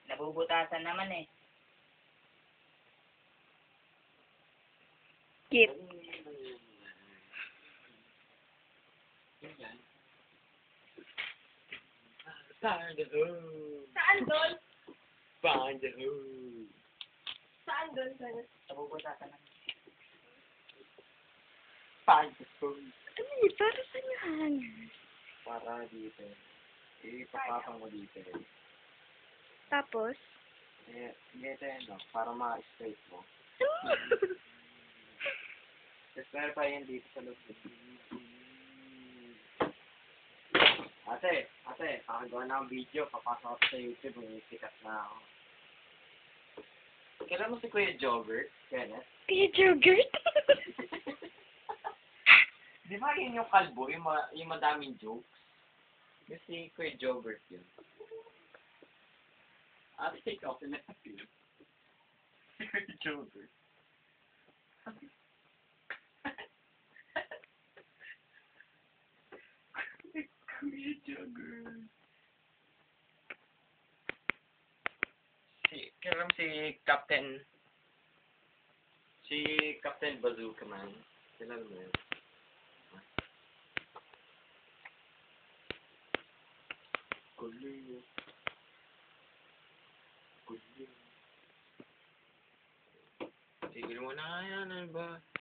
Nabubutasan naman eh. Kit. Find the hole. Saan doon? Find the hole. Saan doon? Nabubutasan naman. Find the hole. Ano eh, para saan yung hangin? Para dito. Ipapapang mo dito. Tapos? Eh, dito yan, no? Para ma-straight mo. Tapos meron pa yan dito sa loob. Ate, pakagawa na ang video, papasok ako sa YouTube, may sikat na ako. Kailan mo si Kuya Jogger, Kenneth? Kaya Jogurt? Di ba yun yung kalbo, yung madaming jokes? Yung si Kuya Jogger yun. Ate, ikaw, pinapin. Si Kuya Jogger. Kuya Jogger. Kailan si Captain Bazooka Man. Kailan mo yun? Kuya. Tigil mo na yan, ano ba?